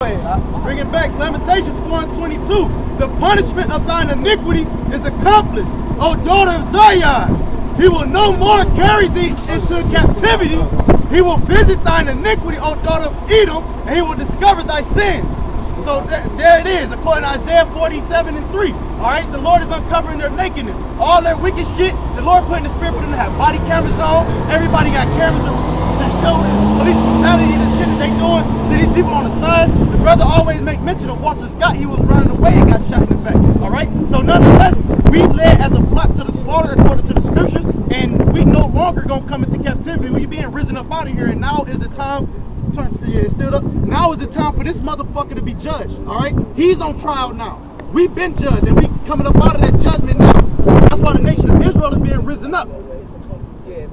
Bring it back. Lamentations 4:22. The punishment of thine iniquity is accomplished, O daughter of Zion. He will no more carry thee into captivity. He will visit thine iniquity, O daughter of Edom, and he will discover thy sins. So there it is, according to Isaiah 47:3. All right, the Lord is uncovering their nakedness. All their wicked shit, the Lord put in the spirit for them to have body cameras on. Everybody got cameras to show the police brutality and the shit that they doing to these people on the side. The brother always make mention of Walter Scott. He was running away and got shot in the back. All right, so nonetheless, we led as a flock to the slaughter according to the scriptures, and we no longer gonna come into captivity. We being risen up out of here, and now is the time. Yeah, it stood up. Now is the time for this motherfucker to be judged. All right, he's on trial now. We've been judged, and we coming up out of that judgment now. That's why the nation of Israel is being risen up. Yeah,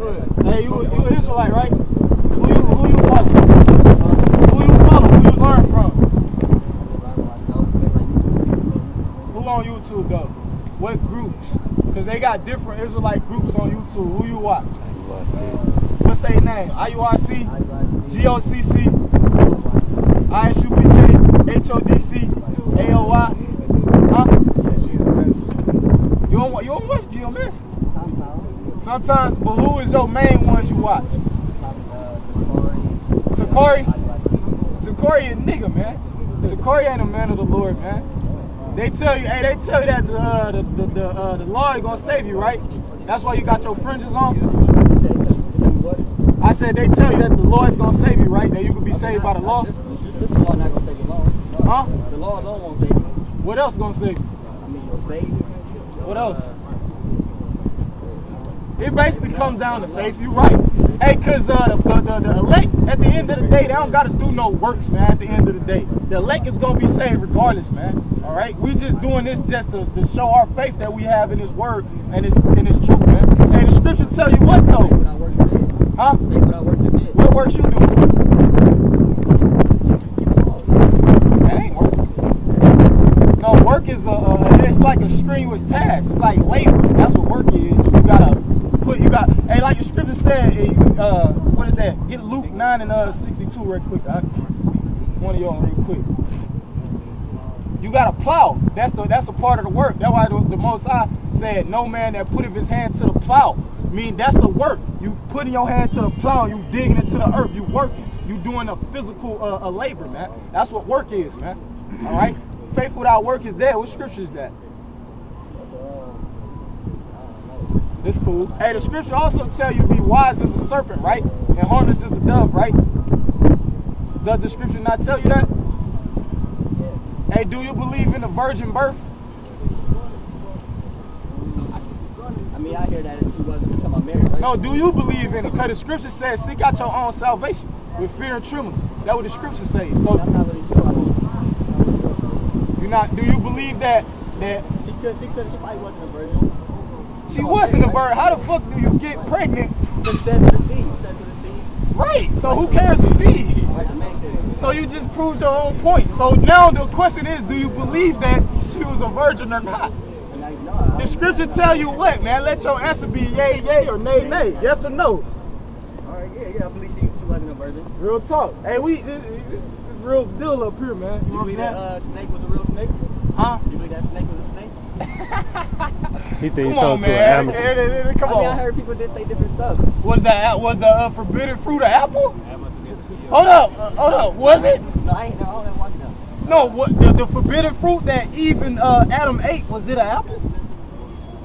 hey, you an Israelite, right? Who you follow? Who you follow? Who you learn from? Who on YouTube though? What groups? Because they got different Israelite groups on YouTube. Who you watch? What's their name? IURC, GOCC, ISUPK, HODC, AOI. Huh? You don't watch GMS? Sometimes, but who is your main ones you watch? Sakari? Sakari a nigga, man. Sakari ain't a man of the Lord, man. They tell you, hey, they tell you that the law is gonna save you, right? That's why you got your fringes on. I said they tell you that the law is gonna save you, right? That you could be saved by the law. This law not gonna save you long. Huh? The law alone won't save you. What else gonna save you? I mean, your faith. What else? It basically comes down to faith. You right. Hey, cause the elect at the end of the day, they don't gotta do no works, man. At the end of the day, the elect is gonna be saved regardless, man. All right, we just doing this just to show our faith that we have in His Word and it's truth, man. Hey, the Scripture tell you what though? Huh? What works you do? That ain't work. No, work is it's like a strenuous task. It's like labor. That's what work is. Hey, like the scripture said, what is that? Get Luke 9:62 real quick. One of y'all real quick. You gotta plow. That's a part of the work. That's why the Most High said, no man that putteth his hand to the plow. I mean, that's the work. You putting your hand to the plow, you digging into the earth, you working. You doing a physical labor, man. That's what work is, man. All right? Faith without work is dead. What scripture is that? This cool. Hey, the scripture also tell you to be wise as a serpent, right? And harmless as a dove, right? Does the scripture not tell you that? Hey, do you believe in the virgin birth? I mean, I hear that she wasn't talking about Mary, right? No, do you believe in it? Because the scripture says, seek out your own salvation with fear and trembling. That's what the scripture says. So, I'm not really sure. you're not. Do you believe that She probably wasn't a virgin. she wasn't a virgin? How the fuck do you get pregnant? It said to the seed. Right. So who cares the seed? So you just proved your own point. So now the question is, do you believe that she was a virgin or not? The scripture tell you what, man? Let your answer be yay, yay, or nay, nay. Yes or no? Alright, yeah, I believe she wasn't a virgin. Real talk. Hey, it's real deal up here, man. You believe that snake was a real snake? Huh? You believe that snake was a snake? He think Come on, man. Come on. I heard people did say different stuff. Was the forbidden fruit an apple? Hold up. Was it? No, I don't have watched that. No, what the forbidden fruit that Eve and Adam ate, was it an apple?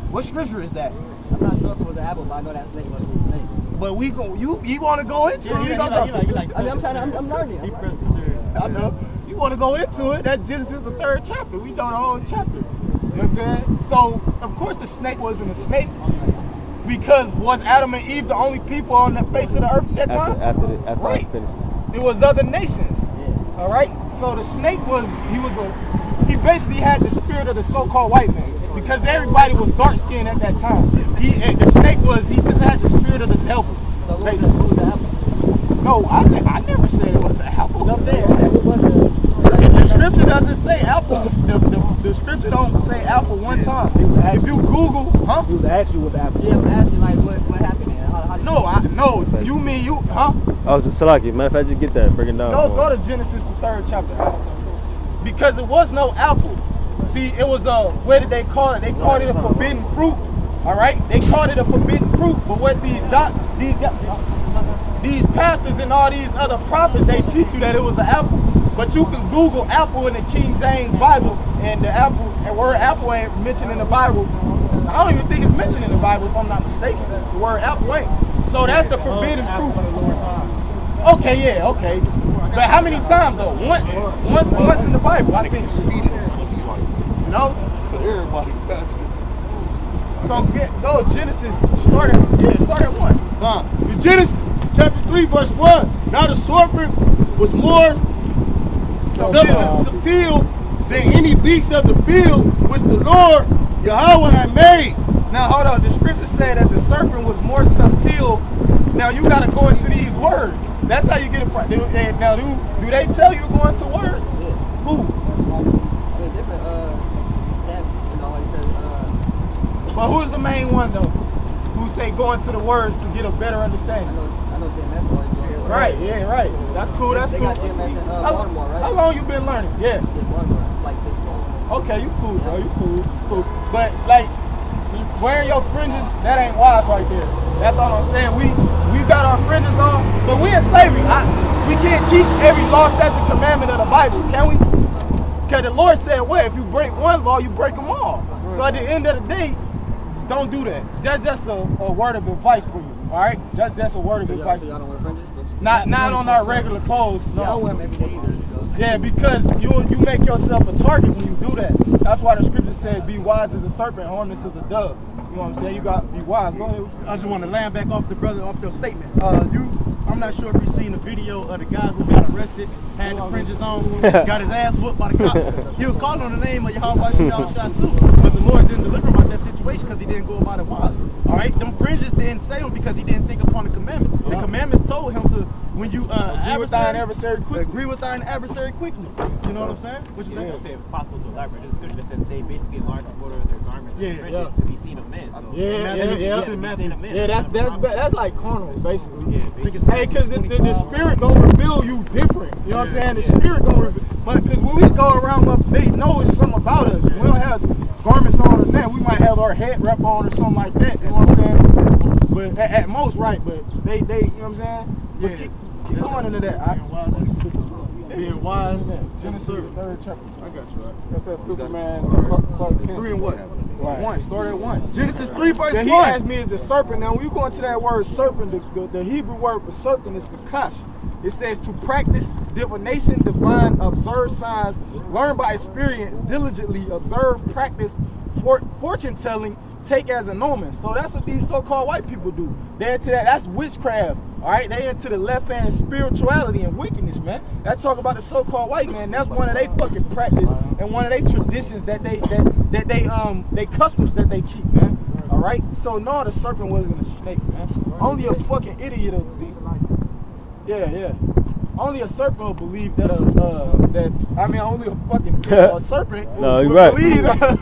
What scripture is that? I'm not sure if it was an apple, but I know that snake was a snake. But you want to go into it? I'm learning. I know. You want to go into it? That's Genesis the 3rd chapter. We know the whole chapter. You know what I'm saying? So of course the snake wasn't a snake. Because was Adam and Eve the only people on the face of the earth at that time? After right. It was other nations. Yeah. All right. So the snake he basically had the spirit of the so-called white man, because everybody was dark skinned at that time. The snake he just had the spirit of the devil. So who was the apple? No, I never said it was an apple. No, I'm saying it wasn't. The scripture doesn't say apple. The scripture don't say apple one time. If you Google, huh? He was asking what the apple. Yeah, I'm asking like what happened and how No, you mean you, huh? I was Salaki. Matter of fact, just get that. Break it down. Go to Genesis, the 3rd chapter. Because it was no apple. See, it was what did they call it? They called it a forbidden fruit. All right, they called it a forbidden fruit. But what these pastors and all these other prophets, they teach you that it was an apple. But you can Google apple in the King James Bible, and the word apple ain't mentioned in the Bible. I don't even think it's mentioned in the Bible, if I'm not mistaken. The word apple ain't. So that's the forbidden fruit. Okay, yeah, okay. But how many times though? Once in the Bible, I think. No. So go Genesis. Start at 1. Genesis chapter 3 verse 1. Now the serpent was more subtle than any beast of the field which the Lord Yahweh had made. Now hold on. The scripture said that the serpent was more subtle. Now you got to go into these words. That's how you get it. Now do they tell you to go into words? Yeah. Who? I mean, different. Like I said. But who's the main one though? Who say go into the words to get a better understanding? I know Jim Maxwell. Right, yeah, right. That's cool. That's they cool. Got Jim at Baltimore, right? How long you been learning? Yeah. Baltimore, like 6 months. Okay, you cool, bro. You cool. But like wearing your fringes, that ain't wise right there. That's all I'm saying. We got our fringes on, but we in slavery. We can't keep every law, statute, commandment of the Bible, can we? Because the Lord said, well, if you break one law, you break them all. So at the end of the day, don't do that. That's just a word of advice for you. All right, that's a word of advice. Y'all don't wear fringes? Not on our regular clothes. No. Y'all wear them every day either. Yeah, because you make yourself a target when you do that. That's why the scripture says, "Be wise as a serpent, harmless as a dove." You know what I'm saying? You got to be wise. Go ahead. I just want to land back off your statement. I'm not sure if you've seen the video of the guy who got arrested, had the fringes on, got his ass whooped by the cops. He was calling on the name of Yahweh Shah too, but the Lord didn't deliver him out that situation because he didn't go about it wise. All right, them fringes didn't save him because he didn't think upon the commandment. The commandments told him to, when you agree with thine adversary quickly. You know what I'm saying? What you saying? I say if possible to elaborate. There's a scripture that says they basically enlarge the border of their garments and fringes to be seen of men. So That's like carnal, basically. Yeah, basically. Hey, because the spirit gonna reveal you different. You know what I'm saying? The spirit gonna reveal. But because when we go around, they know it's something about us. We don't have garments on or nothing. We might have our head wrap on or something like that. You know what I'm saying? But at most, right? But they, you know what I'm saying? But Yeah. keep going into that. Being wise. Genesis 3rd chapter. I got you. Right. That says Superman. Clark Kent. 3 and what? Right. 1. Start at 1. Genesis 3 verse 1. He asked me is the serpent. Now when you go into that word serpent, the Hebrew word for serpent is nakash. It says to practice divination, divine, observe signs, learn by experience, diligently observe, practice, fortune telling, take as an omen. So that's what these so-called white people do. They're into that. That's witchcraft. All right, they into the left hand spirituality and wickedness, man. That talk about the so-called white man. That's one of they fucking practice and one of they traditions that they customs that they keep, man. All right. So no, the serpent wasn't a snake, man. Only a fucking idiot will be. Yeah. Only a serpent will believe that only a fucking serpent No, will right. believe that.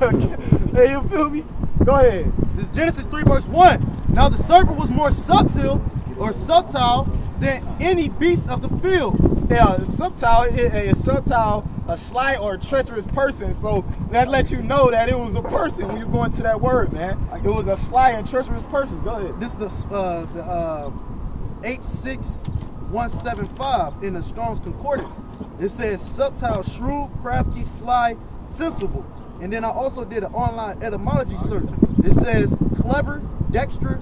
Hey, you feel me? Go ahead. This Genesis 3 verse 1. Now the serpent was more subtle than any beast of the field. Yeah, subtle, a sly or a treacherous person. So that lets you know that it was a person when you go into that word, man. It was a sly and treacherous person. Go ahead. This is the 86175 in the Strong's Concordance. It says subtle, shrewd, crafty, sly, sensible. And then I also did an online etymology search. It says clever, dexterous,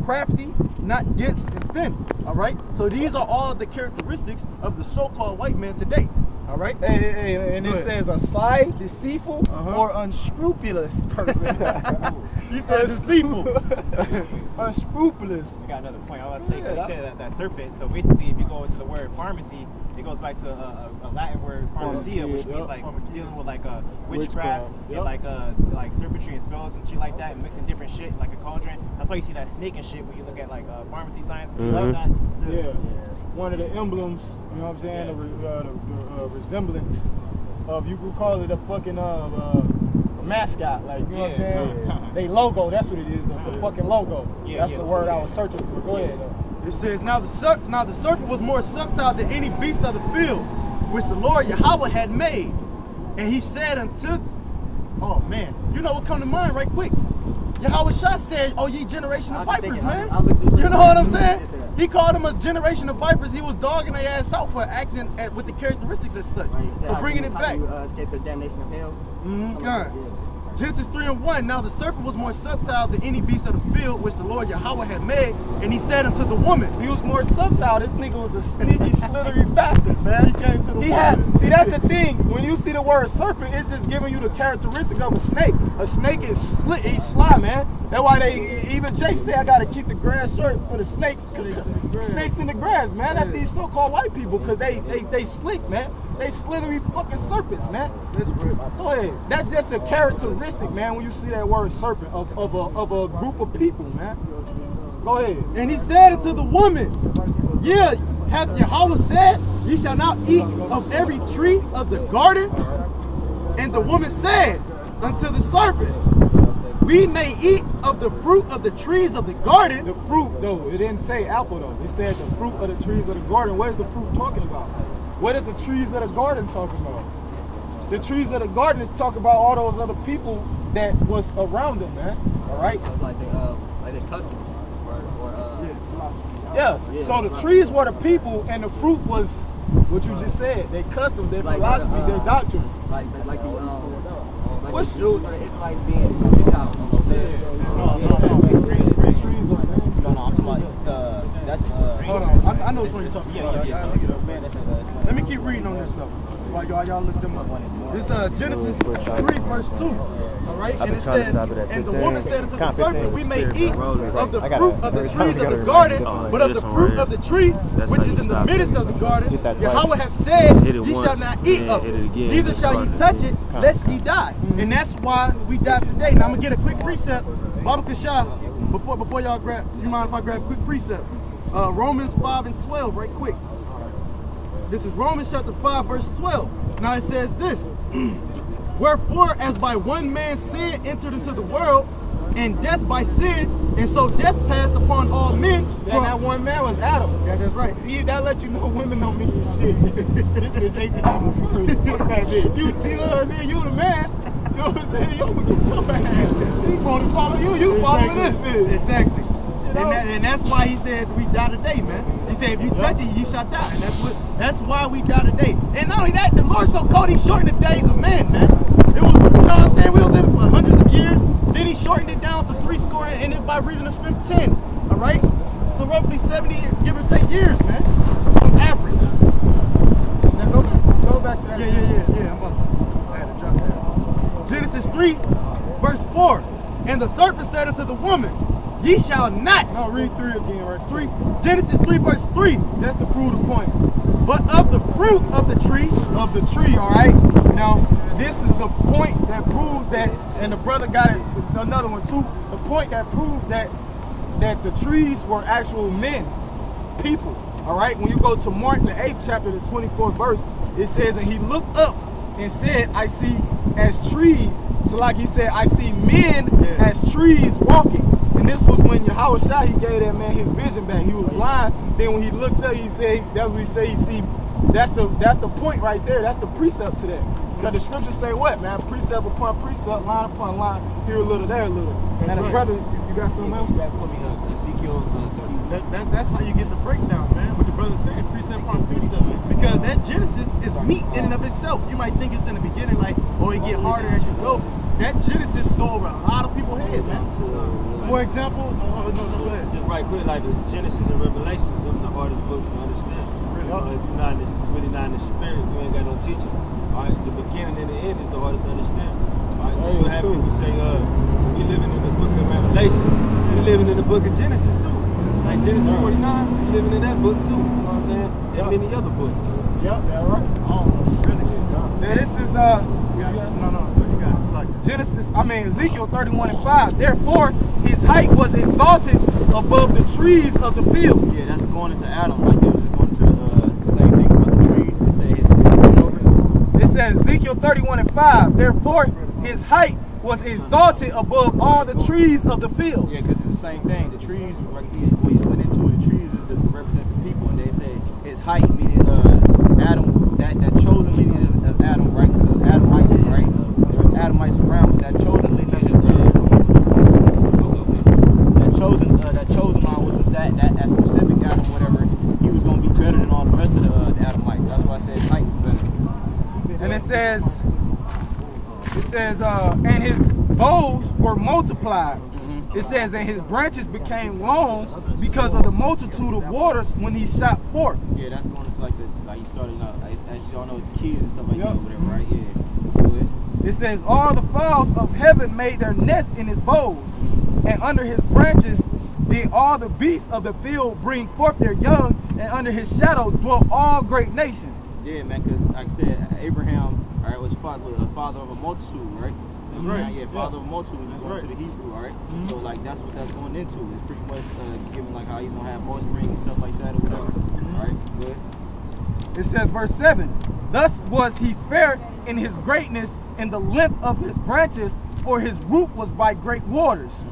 crafty, not dense and thin. All right. So these are all the characteristics of the so-called white man today. All right. And it says a sly, deceitful, or unscrupulous person. You said deceitful. Unscrupulous. I got another point. I was going to say, you said that serpent. So basically, if you go into the word pharmacy, it goes back to a Latin word, pharmacia, which means like dealing with like witchcraft, and like serpentry and spells and shit like that, and mixing different shit like a cauldron. That's why you see that snake and shit when you look at like pharmacy signs. Like that. Yeah. One of the emblems, you know what I'm saying, the resemblance of, you could call it a fucking mascot, like, you know what I'm saying? They logo, that's what it is, the fucking logo. Yeah, That's yeah, the word yeah. I was searching for. Go ahead, though. It says, now the serpent was more subtle than any beast of the field, which the Lord Yahweh had made. And he said unto, oh man, you know what come to mind right quick? Yahweh Shah said, oh ye generation of vipers, man. You know what I'm saying? He called them a generation of vipers. He was dogging their ass out for acting with the characteristics as such, for bringing it back. Escape the damnation of hell. God. Genesis 3:1. Now the serpent was more subtle than any beast of the field which the Lord Yahweh had made, and he said unto the woman, He was more subtle. This nigga was a sneaky, slithery bastard, man. He came to the woman. See, that's the thing. When you see the word serpent, it's just giving you the characteristic of a snake. A snake is he's sly, man. That's why even Jake said, I gotta keep the grass short for the snakes. Snakes in the grass, man. That's these so-called white people, because they slick, man. They slithery fucking serpents, man. That's real. Go ahead. That's just a characteristic, man, when you see that word serpent of a group of people, man. Go ahead. and he said unto the woman, yeah, hath Yahweh said, ye shall not eat of every tree of the garden? And the woman said unto the serpent, we may eat of the fruit of the trees of the garden. The fruit, though, it didn't say apple, though. It said the fruit of the trees of the garden. What is the fruit talking about? What is the trees of the garden talking about? The trees of the garden is talking about all those other people that was around them, man. All right? So it's like they customs Yeah. So the trees were the people, and the fruit was what you just said. Their customs, their philosophy, their doctrine. like What's the Jews or the Israelites being Gentiles. Hold on, I know which one you're talking about. Yeah. Let me keep reading on this stuff while y'all look them up. This Genesis 3 verse 2. All right, and it says, and the woman said unto the serpent, we may eat of the fruit of the trees of the garden, but of the fruit of the tree which is in the midst of the garden, Yahweh hath said, ye shall not eat of it, neither shall ye touch it, lest ye die. And that's why we die today. Now I'm gonna get a quick precept. Baba Kashah, before y'all grab, you mind if I grab a quick precept? Romans 5:12, right quick. This is Romans chapter 5, verse 12. Now it says this, wherefore as by one man sin entered into the world, and death by sin, and so death passed upon all men. And that one man was Adam. Yeah, that's right. That let you know women don't mean shit. This bitch ain't the Adam first. Fuck that bitch. You know what I'm saying? You the man. You know what I'm saying? You gonna get your ass. He gonna follow you. You following this bitch. Exactly. And that's why he said we die today, man. He said if you touch it, you shall die. And that's why we die today. And not only that, the Lord so cold, he shortened the days of man, man. It was, you know what I'm saying, we were living for hundreds of years. Then he shortened it down to 3 score, and it by reason of strength 10. All right? So roughly 70, give or take, years, man, on average. Now go back to that. Yeah, I'm about to. I had to drop that. Genesis 3, verse 4. And the serpent said unto the woman, ye shall not. No, read 3 again, right? 3. Genesis 3, verse 3. Just to prove the point. But of the fruit of the tree, all right? Now, this is the point that proves that, and the brother got it, another one too, the point that proves that the trees were actual men, people, all right? When you go to Mark, the 8th chapter, the 24th verse, it says, and he looked up and said, I see as trees, so like he said, I see men as trees walking. And this was when Yahweh Shah, he gave that man his vision back. He was blind. Then when he looked up, he said, that's what he said, he see, that's the point right there. That's the precept to that. Because the scriptures say what, man? Precept upon precept, line upon line, here a little, there a little. And the brother, you got something else? Ezekiel 30. that's how you get the breakdown, man. What the brother saying, precept upon precept. Because that Genesis is meat in and of itself. You might think it's in the beginning like, oh, it get harder as you go. That Genesis go over a lot of people's head, man. For example, no, go ahead. Just right quick, like the Genesis and Revelations, them the hardest books to understand. Really? If you're not really not in the spirit, you ain't got no teaching. All right, the beginning and the end is the hardest to understand. All right, you'll have people say, we living in the book of Revelations, we living in the book of Genesis too. Like Genesis 49, we living in that book too. You know what I'm saying? And many other books. Yep, that's right. Oh, really good job. Now this is Ezekiel 31:5. Therefore, his height was exalted above the trees of the field. Yeah, that's going into Adam right there. It's going to the same thing about the trees. It says It says Ezekiel 31:5. Therefore, his height was exalted above all the trees of the field. Yeah, because it's the same thing. The trees, like he went into it, the trees is to represent the people, and they said his height, meaning Adam, that chosen lineage of Adam, right? Because it was Adamites, right? There was Adamites around, but that chosen lineage of that chosen line, which was that specific Adam, whatever, he was going to be better than all the rest of the Adamites. That's why I said his height was better. And it says, and his boughs were multiplied. It says, and his branches became long because of the multitude of waters when he shot forth. Yeah, that's going into like he started out, as y'all know, the kids and stuff like that, or whatever, right? Yeah. Go ahead. It says, all the fowls of heaven made their nest in his boughs, and under his branches did all the beasts of the field bring forth their young, and under his shadow dwelt all great nations. Yeah, man, because like I said, Abraham, all right, was father of a multitude, right? That's right. Yeah, father of a multitude. He's going right. to the Hebrew, all right? So like that's what that's going into. It's pretty much giving like how he's gonna have offspring and stuff like that or whatever. All right, good. It says, verse 7, thus was he fair in his greatness in the length of his branches, for his root was by great waters.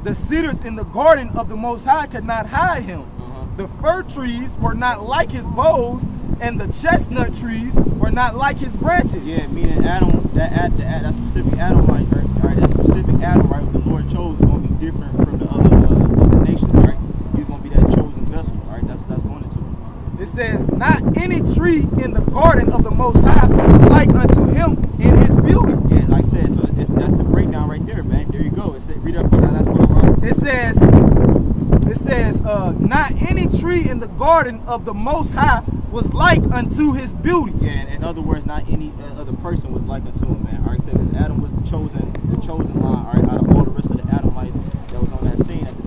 The cedars in the garden of the Most High could not hide him. The fir trees were not like his boughs, and the chestnut trees were not like his branches. Yeah, meaning Adam, that specific Adam, right? All right, that specific Adam, right? The Lord chose is going to be different from the other nations, right? He's going to be that chosen vessel, all right? That's going into it. It says, not any tree in the garden of the Most High was like unto him in his beauty. Yeah, like I said, so that's the breakdown right there, man. There you go. It said, read up on that. That's what I wrote. It says, not any tree in the garden of the Most High was like unto his beauty. Yeah, and in other words, not any other person was like unto him, man. All right, so because Adam was the chosen line, all right, out of all the rest of the Adamites that was on that scene at the